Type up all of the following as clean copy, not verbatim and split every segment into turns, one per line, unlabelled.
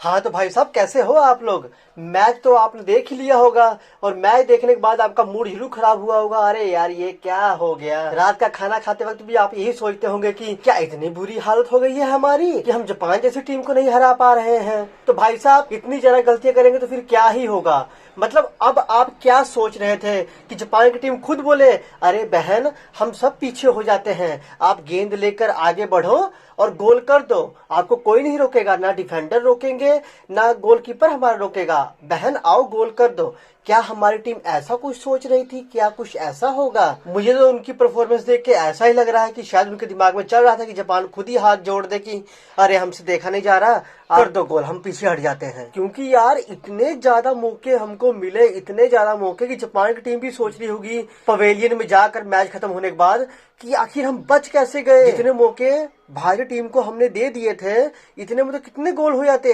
हाँ तो भाई साहब कैसे हो आप लोग। मैच तो आपने देख ही लिया होगा और मैच देखने के बाद आपका मूड जरूर खराब हुआ होगा। अरे यार ये क्या हो गया। रात का खाना खाते वक्त भी आप यही सोचते होंगे कि क्या इतनी बुरी हालत हो गई है हमारी कि हम जापान जैसी टीम को नहीं हरा पा रहे हैं। तो भाई साहब इतनी ज्यादा गलतियां करेंगे तो फिर क्या ही होगा। मतलब अब आप क्या सोच रहे थे कि जापान की टीम खुद बोले अरे बहन हम सब पीछे हो जाते हैं, आप गेंद लेकर आगे बढ़ो और गोल कर दो, आपको कोई नहीं रोकेगा, ना डिफेंडर रोकेंगे ना गोलकीपर हमारा रोकेगा, बहन आओ गोल कर दो। क्या हमारी टीम ऐसा कुछ सोच रही थी? क्या कुछ ऐसा होगा? मुझे तो उनकी परफॉर्मेंस देख के ऐसा ही लग रहा है कि शायद उनके दिमाग में चल रहा था कि जापान खुद ही हाथ जोड़ दे कि अरे हमसे देखा नहीं जा रहा, कर दो गोल, हम पीछे हट जाते हैं। क्योंकि यार इतने ज्यादा मौके हमको मिले, इतने ज्यादा मौके कि जापान की टीम भी सोच रही होगी पवेलियन में जाकर मैच खत्म होने के बाद कि आखिर हम बच कैसे गए। जितने मौके भारतीय टीम को हमने दे दिए थे इतने में तो कितने गोल हो जाते।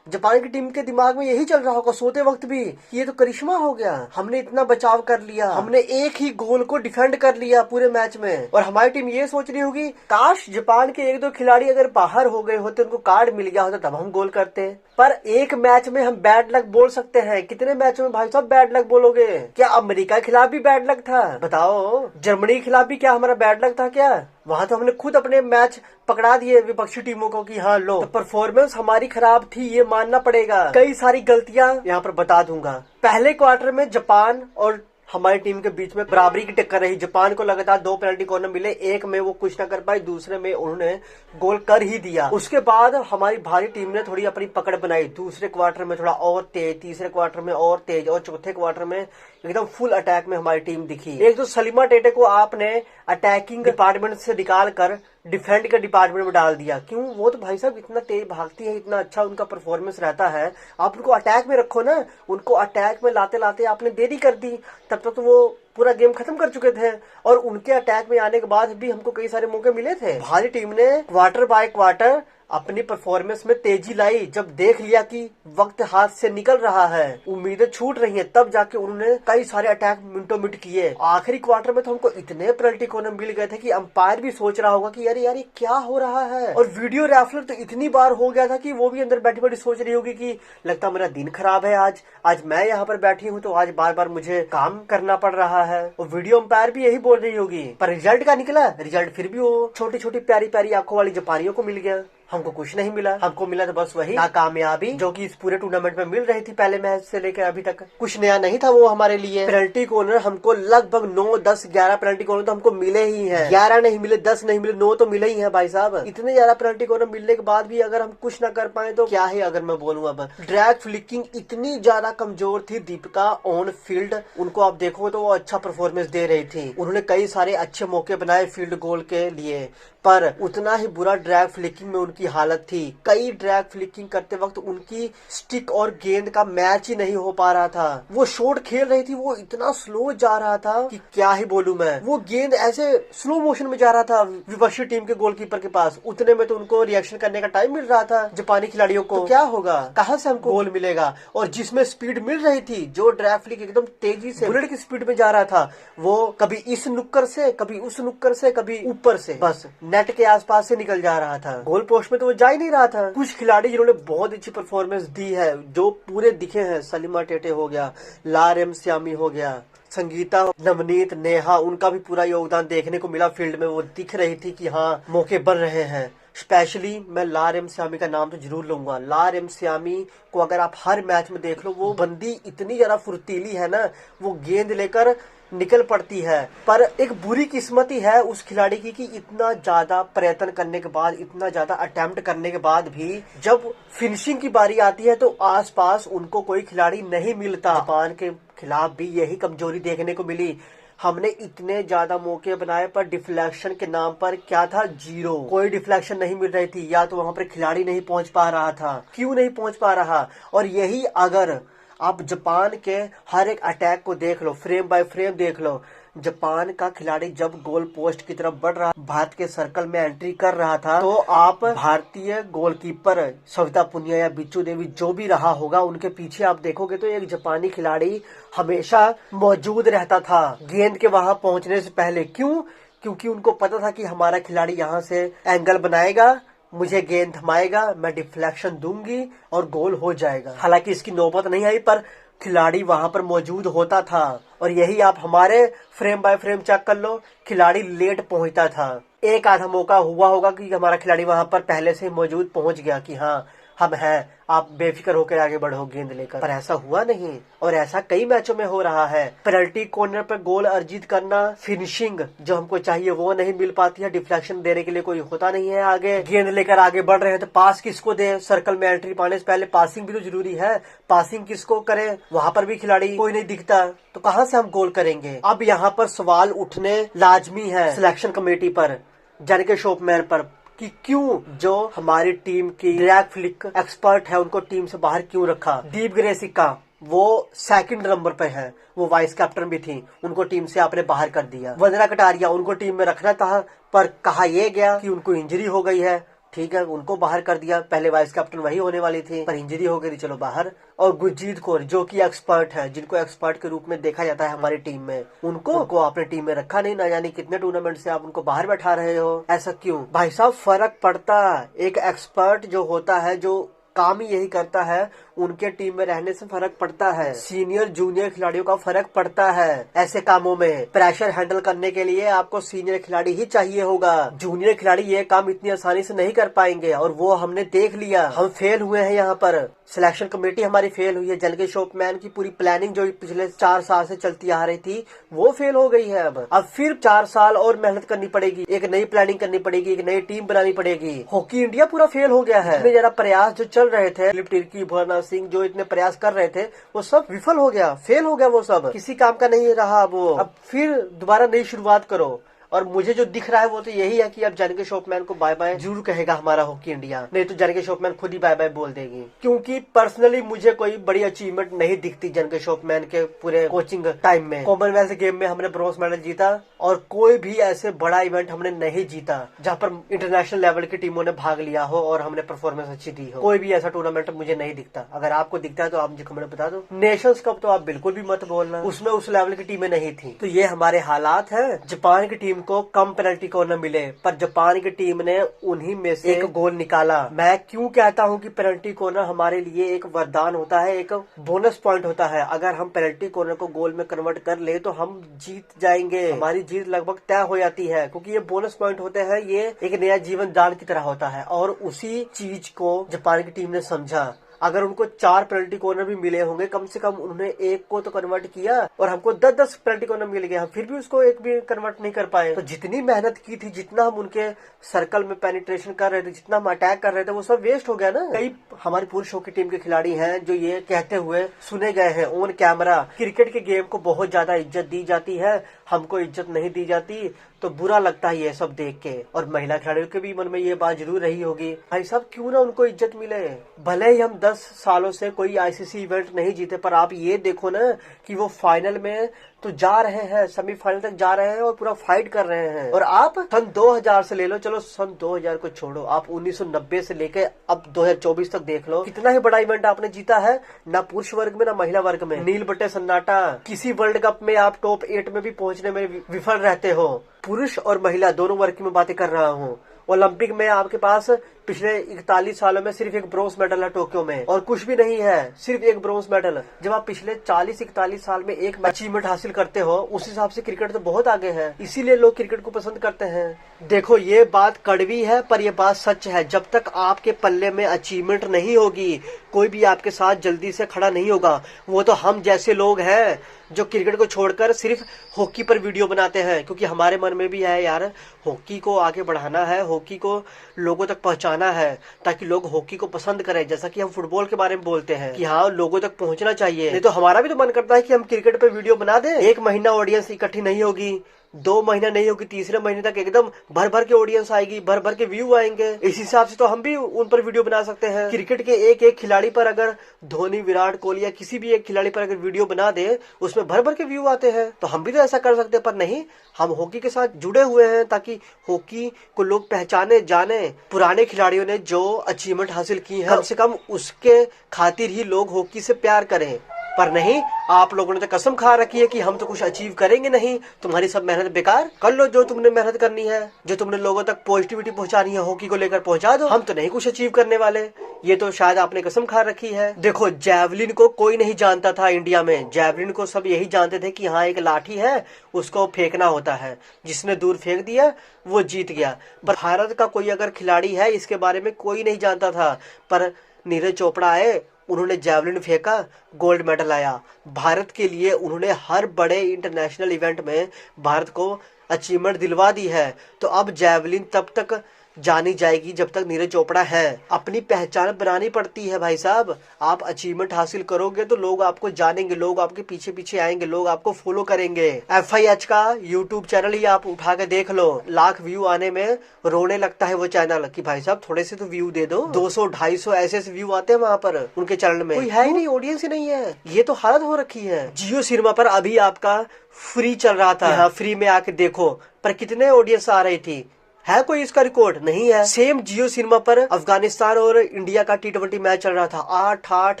जापान की टीम के दिमाग में यही चल रहा होगा सोते वक्त भी, ये तो करिश्मा हो गया, हमने इतना बचाव कर लिया, हमने एक ही गोल को डिफेंड कर लिया पूरे मैच में। और हमारी टीम ये सोच रही होगी काश जापान के एक दो खिलाड़ी अगर बाहर हो गए होते, उनको कार्ड मिल गया होता तब हम गोल करते। पर एक मैच में हम बैड लक बोल सकते हैं, कितने मैचों में भाई साहब बैड लक बोलोगे? क्या अमेरिका के खिलाफ भी बैड लक था? बताओ, जर्मनी के खिलाफ भी क्या हमारा बैड लक था क्या? वहां तो हमने खुद अपने मैच पकड़ा दिए विपक्षी टीमों को कि हाँ लो। तो परफॉर्मेंस हमारी खराब थी ये मानना पड़ेगा। कई सारी गलतियां यहाँ पर बता दूंगा। पहले क्वार्टर में जापान और हमारी टीम के बीच में बराबरी की टक्कर रही। जापान को लगातार 2 पेनल्टी कॉर्नर मिले, एक में वो कुछ ना कर पाई, दूसरे में उन्होंने गोल कर ही दिया। उसके बाद हमारी भारी टीम ने थोड़ी अपनी पकड़ बनाई, दूसरे क्वार्टर में थोड़ा और तेज, तीसरे क्वार्टर में और तेज और चौथे क्वार्टर में एकदम फुल अटैक में हमारी टीम दिखी। एक तो सलीमा टेटे को आपने अटैकिंग डिपार्टमेंट से निकाल कर डिफेंड के डिपार्टमेंट में डाल दिया। क्यों? वो तो भाई साहब इतना तेज भागती है, इतना अच्छा उनका परफॉर्मेंस रहता है, आप उनको अटैक में रखो ना। उनको अटैक में लाते लाते आपने देरी कर दी, तब तक तो वो पूरा गेम खत्म कर चुके थे। और उनके अटैक में आने के बाद भी हमको कई सारे मौके मिले थे। भारतीय टीम ने क्वार्टर बाय क्वार्टर अपनी परफॉर्मेंस में तेजी लाई। जब देख लिया कि वक्त हाथ से निकल रहा है, उम्मीदें छूट रही हैं, तब जाके उन्होंने कई सारे अटैक मिनटों मिनट किए। आखिरी क्वार्टर में तो हमको इतने पेनल्टी कॉर्नर मिल गए थे कि अंपायर भी सोच रहा होगा कि यार ये क्या हो रहा है। और वीडियो रेफलर तो इतनी बार हो गया था कि वो भी अंदर बैठी बैठी सोच रही होगी कि लगता मेरा दिन खराब है, आज मैं यहाँ पर बैठी हूँ तो आज बार बार मुझे काम करना पड़ रहा है। और वीडियो अंपायर भी यही बोल रही होगी। पर रिजल्ट का निकला, रिजल्ट फिर भी वो छोटी छोटी प्यारी प्यारी आंखों वाली जापानियों को मिल गया, हमको कुछ नहीं मिला। हमको मिला तो बस वही नाकामयाबी जो कि इस पूरे टूर्नामेंट में मिल रही थी। पहले मैच से लेकर अभी तक कुछ नया नहीं था वो हमारे लिए। पेनल्टी कॉर्नर हमको लगभग 9, 10, 11 पेनल्टी कॉर्नर तो हमको मिले ही हैं। 11 नहीं मिले, 10 नहीं मिले, 9 तो मिले ही हैं भाई साहब। इतने ज्यादा पेनल्टी कॉर्नर मिलने के बाद भी अगर हम कुछ ना कर पाए तो क्या है। अगर मैं बोलूँ अब ड्रैग फ्लिकिंग इतनी ज्यादा कमजोर थी दीपिका ऑन फील्ड, उनको आप देखो तो वो अच्छा परफॉर्मेंस दे रही थी। उन्होंने कई सारे अच्छे मौके बनाए फील्ड गोल के लिए, पर उतना ही बुरा ड्रैग फ्लिकिंग में उनकी हालत थी। कई ड्रैग फ्लिकिंग करते वक्त उनकी स्टिक और गेंद का मैच ही नहीं हो पा रहा था। वो शॉट खेल रही थी, वो इतना स्लो जा रहा था कि क्या ही बोलूं मैं। वो गेंद ऐसे स्लो मोशन में जा रहा था विपक्षी टीम के गोलकीपर के पास, उतने में तो उनको रिएक्शन करने का टाइम मिल रहा था जापानी खिलाड़ियों को। तो क्या होगा, कहाँ से हमको गोल मिलेगा? और जिसमें स्पीड मिल रही थी, जो ड्रैग फ्लिक एकदम तेजी से बुलेट की स्पीड में जा रहा था, वो कभी इस नुक्कर से, कभी उस नुक्कर से, कभी ऊपर से, बस नेट के आसपास से निकल जा रहा था। गोल पोस्ट में तो वो जा ही नहीं रहा था। कुछ खिलाड़ी जिन्होंने बहुत अच्छी परफॉर्मेंस दी है, जो पूरे दिखे हैं, सलीमा टेटे हो गया, ला रेमसियामी हो गया, संगीता, नवनीत, नेहा, उनका भी पूरा योगदान देखने को मिला फील्ड में। वो दिख रही थी कि हाँ मौके बन रहे हैं। स्पेशली मैं ला रेमसियामी का नाम तो जरूर लूंगा। ला रेमसियामी को अगर आप हर मैच में देख लो, वो बंदी इतनी ज्यादा फुर्तीली है ना, वो गेंद लेकर निकल पड़ती है। पर एक बुरी किस्मत ही है उस खिलाड़ी की कि इतना ज्यादा प्रयत्न करने के बाद, इतना ज्यादा अटेम्प्ट करने के बाद भी जब फिनिशिंग की बारी आती है तो आसपास उनको कोई खिलाड़ी नहीं मिलता। जापान के खिलाफ भी यही कमजोरी देखने को मिली। हमने इतने ज्यादा मौके बनाए पर डिफ्लेक्शन के नाम पर क्या था, 0। कोई डिफ्लेक्शन नहीं मिल रही थी, या तो वहां पर खिलाड़ी नहीं पहुंच पा रहा था। क्यों नहीं पहुंच पा रहा? और यही अगर आप जापान के हर एक अटैक को देख लो, फ्रेम बाय फ्रेम देख लो, जापान का खिलाड़ी जब गोल पोस्ट की तरफ बढ़ रहा, भारत के सर्कल में एंट्री कर रहा था, तो आप भारतीय गोलकीपर सविता पुनिया या बिच्चू देवी जो भी रहा होगा, उनके पीछे आप देखोगे तो एक जापानी खिलाड़ी हमेशा मौजूद रहता था गेंद के वहां पहुंचने से पहले। क्यों? क्योंकि उनको पता था कि हमारा खिलाड़ी यहाँ से एंगल बनाएगा मुझे गेंद थमाएगा, मैं डिफ्लेक्शन दूंगी और गोल हो जाएगा। हालांकि इसकी नौबत नहीं आई, पर खिलाड़ी वहां पर मौजूद होता था। और यही आप हमारे फ्रेम बाय फ्रेम चेक कर लो, खिलाड़ी लेट पहुंचता था। एक आधा मौका हुआ होगा कि हमारा खिलाड़ी वहां पर पहले से मौजूद पहुंच गया कि हाँ हम हैं, आप बेफिक्र होकर आगे बढ़ो गेंद लेकर। पर ऐसा हुआ नहीं, और ऐसा कई मैचों में हो रहा है। पेनल्टी कॉर्नर पर गोल अर्जित करना, फिनिशिंग जो हमको चाहिए वो नहीं मिल पाती है, डिफ्लेक्शन देने के लिए कोई होता नहीं है आगे। गेंद लेकर आगे बढ़ रहे हैं तो पास किसको दे, सर्कल में एंट्री पाने से पहले पासिंग भी तो जरूरी है। पासिंग किसको करें, वहां पर भी खिलाड़ी कोई नहीं दिखता, तो कहां से हम गोल करेंगे। अब यहाँ पर सवाल उठने लाजमी है सिलेक्शन कमेटी पर, जेनके शोपमैन पर, कि क्यों जो हमारी टीम की ड्रैग फ्लिक एक्सपर्ट है उनको टीम से बाहर क्यों रखा। दीप ग्रेसिका वो सेकंड नंबर पे है, वो वाइस कैप्टन भी थी, उनको टीम से आपने बाहर कर दिया। वंदना कटारिया उनको टीम में रखना था, पर कहा यह गया कि उनको इंजरी हो गई है, ठीक है उनको बाहर कर दिया। पहले वाइस कैप्टन वही होने वाली थी, पर इंजरी हो गई, चलो बाहर। और गुरजीत कौर जो कि एक्सपर्ट है, जिनको एक्सपर्ट के रूप में देखा जाता है हमारी टीम में, उनको आपने टीम में रखा नहीं। ना जाने कितने टूर्नामेंट से आप उनको बाहर बैठा रहे हो, ऐसा क्यों भाई साहब। फर्क पड़ता, एक एक्सपर्ट जो होता है, जो काम ही यही करता है, उनके टीम में रहने से फर्क पड़ता है। सीनियर जूनियर खिलाड़ियों का फर्क पड़ता है ऐसे कामों में। प्रेशर हैंडल करने के लिए आपको सीनियर खिलाड़ी ही चाहिए होगा, जूनियर खिलाड़ी ये काम इतनी आसानी से नहीं कर पाएंगे, और वो हमने देख लिया। हम फेल हुए हैं यहाँ पर, सिलेक्शन कमेटी हमारी फेल हुई है। जेनके शोपमैन की पूरी प्लानिंग जो पिछले 4 साल से चलती आ रही थी वो फेल हो गई है। अब फिर 4 साल और मेहनत करनी पड़ेगी, एक नई प्लानिंग करनी पड़ेगी, एक नई टीम बनानी पड़ेगी। हॉकी इंडिया पूरा फेल हो गया है। इतने जरा प्रयास जो चल रहे थे, फिलिप टिर्की, भुवनेश्वर सिंह जो इतने प्रयास कर रहे थे, वो सब विफल हो गया, फेल हो गया, वो सब किसी काम का नहीं रहा वो। अब फिर दोबारा नई शुरुआत करो। और मुझे जो दिख रहा है वो तो यही है कि अब जेनके शोपमैन को बाय बाय जरूर कहेगा हमारा हॉकी इंडिया, नहीं तो जेनके शोपमैन खुद ही बाय बाय बोल देगी। क्योंकि पर्सनली मुझे कोई बड़ी अचीवमेंट नहीं दिखती जेनके शोपमैन के पूरे कोचिंग टाइम में। कॉमनवेल्थ गेम में हमने ब्रॉन्ज मेडल जीता, और कोई भी ऐसे बड़ा इवेंट हमने नहीं जीता जहाँ पर इंटरनेशनल लेवल की टीमों ने भाग लिया हो और हमने परफॉर्मेंस अच्छी दी हो। कोई भी ऐसा टूर्नामेंट मुझे नहीं दिखता। अगर आपको दिखता है तो आप मुझे कमेंट बता दो। नेशंस कप तो आप बिल्कुल भी मत बोलना, उसमें उस लेवल की टीमें नहीं थी। तो ये हमारे हालात है। जापान की टीम को कम पेनल्टी कॉर्नर मिले, पर जापान की टीम ने उन्हीं में से एक गोल निकाला। मैं क्यों कहता हूँ कि पेनल्टी कॉर्नर हमारे लिए एक वरदान होता है, एक बोनस पॉइंट होता है। अगर हम पेनल्टी कॉर्नर को गोल में कन्वर्ट कर ले तो हम जीत जाएंगे, हमारी जीत लगभग तय हो जाती है, क्योंकि ये बोनस पॉइंट होते हैं। ये एक नया जीवन दान की तरह होता है, और उसी चीज को जापान की टीम ने समझा। अगर उनको 4 पेनल्टी कॉर्नर भी मिले होंगे, कम से कम उन्होंने एक को तो कन्वर्ट किया, और हमको 10-10 पेनल्टी कॉर्नर मिल गया, हम फिर भी उसको एक भी कन्वर्ट नहीं कर पाए। तो जितनी मेहनत की थी, जितना हम उनके सर्कल में पेनिट्रेशन कर रहे थे, जितना हम अटैक कर रहे थे, वो सब वेस्ट हो गया ना। कई हमारी पुरुषों की टीम के खिलाड़ी हैं जो ये कहते हुए सुने गए हैं ऑन कैमरा, क्रिकेट के गेम को बहुत ज्यादा इज्जत दी जाती है, हमको इज्जत नहीं दी जाती। तो बुरा लगता है ये सब देख के। और महिला खिलाड़ियों के भी मन में ये बात जरूर रही होगी, भाई साहब क्यों ना उनको इज्जत मिले। भले ही हम 10 सालों से कोई आईसीसी इवेंट नहीं जीते, पर आप ये देखो ना कि वो फाइनल में तो जा रहे हैं, सेमीफाइनल तक जा रहे हैं और पूरा फाइट कर रहे हैं। और आप सन 2000 से ले लो, चलो सन 2000 को छोड़ो, आप 1990 से लेके अब 2024 तक देख लो, कितना ही बड़ा इवेंट आपने जीता है, ना पुरुष वर्ग में ना महिला वर्ग में। नील बट्टे सन्नाटा। किसी वर्ल्ड कप में आप टॉप 8 में भी पहुंचने में विफल रहते हो। पुरुष और महिला दोनों वर्ग की मैं बातें कर रहा हूँ। ओलंपिक में आपके पास पिछले 41 सालों में सिर्फ एक ब्रोंज मेडल है टोक्यो में, और कुछ भी नहीं है, सिर्फ एक ब्रोंज मेडल। जब आप पिछले 40-41 साल में एक अचीवमेंट हासिल करते हो, उस हिसाब से क्रिकेट तो बहुत आगे है, इसीलिए लोग क्रिकेट को पसंद करते हैं। देखो ये बात कड़वी है, पर ये बात सच है। जब तक आपके पल्ले में अचीवमेंट नहीं होगी, कोई भी आपके साथ जल्दी से खड़ा नहीं होगा। वो तो हम जैसे लोग हैं जो क्रिकेट को छोड़कर सिर्फ हॉकी पर वीडियो बनाते हैं, क्योंकि हमारे मन में भी है यार, हॉकी को आगे बढ़ाना है, हॉकी को लोगों तक पहुंचाना है, ताकि लोग हॉकी को पसंद करें। जैसा कि हम फुटबॉल के बारे में बोलते हैं कि हाँ लोगों तक पहुंचना चाहिए। नहीं तो हमारा भी तो मन करता है कि हम क्रिकेट पे वीडियो बना दें। 1 महीना ऑडियंस इकट्ठी नहीं होगी, 2 महीना नहीं होगी, तीसरे महीने तक एकदम भर भर के ऑडियंस आएगी, भर भर के व्यू आएंगे। इस हिसाब से तो हम भी उन पर वीडियो बना सकते हैं। क्रिकेट के एक एक खिलाड़ी पर अगर धोनी, विराट कोहली या किसी भी एक खिलाड़ी पर अगर वीडियो बना दे, उसमें भर भर के व्यू आते हैं। तो हम भी तो ऐसा कर सकते हैं, पर नहीं, हम हॉकी के साथ जुड़े हुए हैं ताकि हॉकी को लोग पहचाने, जाने। पुराने खिलाड़ियों ने जो अचीवमेंट हासिल की है, कम से कम उसके खातिर ही लोग हॉकी से प्यार करें। पर नहीं, आप लोगों ने तो कसम खा रखी है कि हम तो कुछ अचीव करेंगे नहीं, तुम्हारी सब मेहनत बेकार। कर लो जो तुमने मेहनत करनी है, जो तुमने लोगों तक पॉजिटिविटी पहुंचानी है हॉकी को लेकर पहुंचा दो, हम तो नहीं कुछ अचीव करने वाले। ये तो शायद आपने कसम खा रखी है। देखो, जैवलिन को कोई नहीं जानता था इंडिया में। जैवलिन को सब यही जानते थे कि हाँ एक लाठी है, उसको फेंकना होता है, जिसने दूर फेंक दिया वो जीत गया। पर भारत का कोई अगर खिलाड़ी है इसके बारे में कोई नहीं जानता था। पर नीरज चोपड़ा आए, उन्होंने जैवलिन फेंका, गोल्ड मेडल आया। भारत के लिए उन्होंने हर बड़े इंटरनेशनल इवेंट में भारत को अचीवमेंट दिलवा दी है। तो अब जैवलिन तब तक जानी जाएगी जब तक नीरज चोपड़ा है। अपनी पहचान बनानी पड़ती है भाई साहब। आप अचीवमेंट हासिल करोगे तो लोग आपको जानेंगे, लोग आपके पीछे पीछे आएंगे, लोग आपको फॉलो करेंगे। FIH का यूट्यूब चैनल ही आप उठा के देख लो, लाख व्यू आने में रोने लगता है वो चैनल कि भाई साहब थोड़े से तो व्यू दे दो। 200-250 ऐसे व्यू आते हैं वहाँ पर उनके चैनल में, कोई है ही नहीं, ऑडियंस ही नहीं है। ये तो हालत हो रखी है। जियो सिनेमा पर अभी आपका फ्री चल रहा था, हाँ फ्री में आके देखो, पर कितने ऑडियंस आ रही थी? है कोई इसका रिकॉर्ड? नहीं है। सेम जियो सिनेमा पर अफगानिस्तान और इंडिया का T20 मैच चल रहा था, 8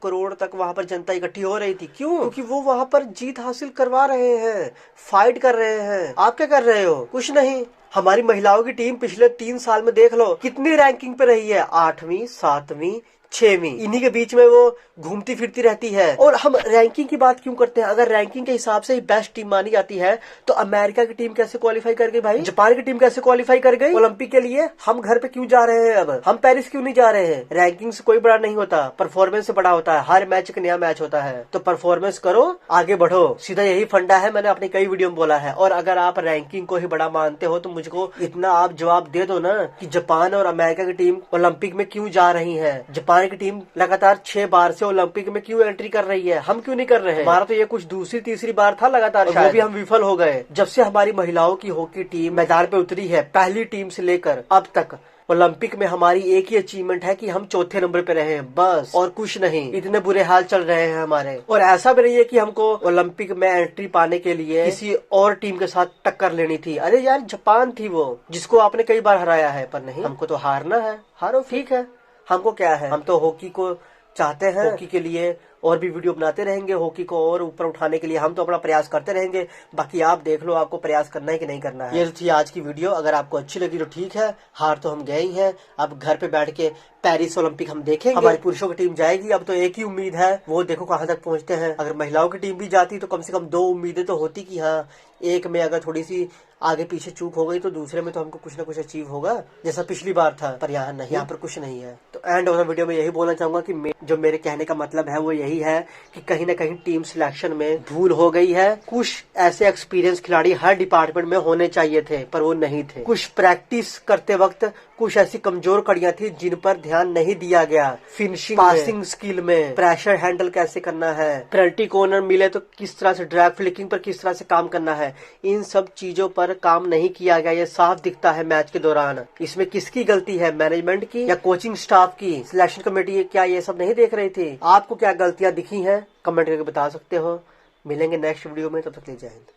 करोड़ तक वहां पर जनता इकट्ठी हो रही थी। क्यों? क्योंकि वो वहां पर जीत हासिल करवा रहे हैं, फाइट कर रहे हैं। आप क्या कर रहे हो? कुछ नहीं। हमारी महिलाओं की टीम पिछले 3 साल में देख लो कितनी रैंकिंग पे रही है, 8वीं, 7वीं, 6वीं, इन्हीं के बीच में वो घूमती फिरती रहती है। और हम रैंकिंग की बात क्यों करते हैं? अगर रैंकिंग के हिसाब से ही बेस्ट टीम मानी जाती है तो अमेरिका की टीम कैसे क्वालिफाई कर गई भाई? जापान की टीम कैसे क्वालिफाई कर गई ओलंपिक के लिए? हम घर पे क्यों जा रहे हैं? अब हम पेरिस क्यों नहीं जा रहे हैं? रैंकिंग से कोई बड़ा नहीं होता, परफॉर्मेंस से बड़ा होता है। हर मैच एक नया मैच होता है, तो परफॉर्मेंस करो, आगे बढ़ो, सीधा यही फंडा है। मैंने अपनी कई वीडियो में बोला है। और अगर आप रैंकिंग को ही बड़ा मानते हो तो मुझको इतना आप जवाब दे दो ना कि जापान और अमेरिका की टीम ओलंपिक में क्यों जा रही है। जापान की टीम लगातार 6 बार से ओलंपिक में क्यों एंट्री कर रही है, हम क्यों नहीं कर रहे हैं? हमारा तो ये कुछ दूसरी तीसरी बार था लगातार, वो भी हम विफल हो गए। जब से हमारी महिलाओं की हॉकी टीम मैदान पे उतरी है, पहली टीम से लेकर अब तक ओलंपिक में हमारी एक ही अचीवमेंट है कि हम चौथे नंबर पे रहे हैं, बस, और कुछ नहीं। इतने बुरे हाल चल रहे हैं हमारे। और ऐसा भी नहीं है कि हमको ओलंपिक में एंट्री पाने के लिए किसी और टीम के साथ टक्कर लेनी थी। अरे यार, जापान थी वो, जिसको आपने कई बार हराया है। पर नहीं, हमको तो हारना है। हारो, ठीक है, हमको क्या है, हम तो हॉकी को चाहते हैं। हॉकी के लिए और भी वीडियो बनाते रहेंगे, हॉकी को और ऊपर उठाने के लिए हम तो अपना प्रयास करते रहेंगे। बाकी आप देख लो, आपको प्रयास करना है कि नहीं करना है। ये थी आज की वीडियो। अगर आपको अच्छी लगी तो ठीक है, हार तो हम गए ही हैं। अब घर पे बैठ के पेरिस ओलंपिक हम देखेंगे। हमारी पुरुषों की टीम जाएगी, अब तो एक ही उम्मीद है, वो देखो कहाँ तक पहुंचते हैं। अगर महिलाओं की टीम भी जाती तो कम से कम 2 उम्मीदें तो होती कि हाँ, एक में अगर थोड़ी सी आगे पीछे चूक हो गई तो दूसरे में तो हमको कुछ ना कुछ अचीव होगा, जैसा पिछली बार था। पर यहाँ नहीं, यहाँ पर कुछ नहीं है। तो एंड ऑफ द वीडियो में यही बोलना चाहूंगा कि जो मेरे कहने का मतलब है वो यही है कि कहीं ना कहीं टीम सिलेक्शन में भूल हो गई है। कुछ ऐसे एक्सपीरियंस खिलाड़ी हर डिपार्टमेंट में होने चाहिए थे, पर वो नहीं थे। कुछ प्रैक्टिस करते वक्त कुछ ऐसी कमजोर कड़ियां थी जिन पर ध्यान नहीं दिया गया। फिनिशिंग, पासिंग स्किल में, प्रेशर हैंडल कैसे करना है, पेनल्टी कॉर्नर मिले तो किस तरह से, ड्रैग फ्लिकिंग पर किस तरह से काम करना है, इन सब चीजों पर काम नहीं किया गया। ये साफ दिखता है मैच के दौरान। इसमें किसकी गलती है, मैनेजमेंट की या कोचिंग स्टाफ की? सिलेक्शन कमेटी क्या ये सब नहीं देख रही थी? आपको क्या गलतियां दिखी हैं, कमेंट करके बता सकते हो। मिलेंगे नेक्स्ट वीडियो में, तब तक ले जय हिंद।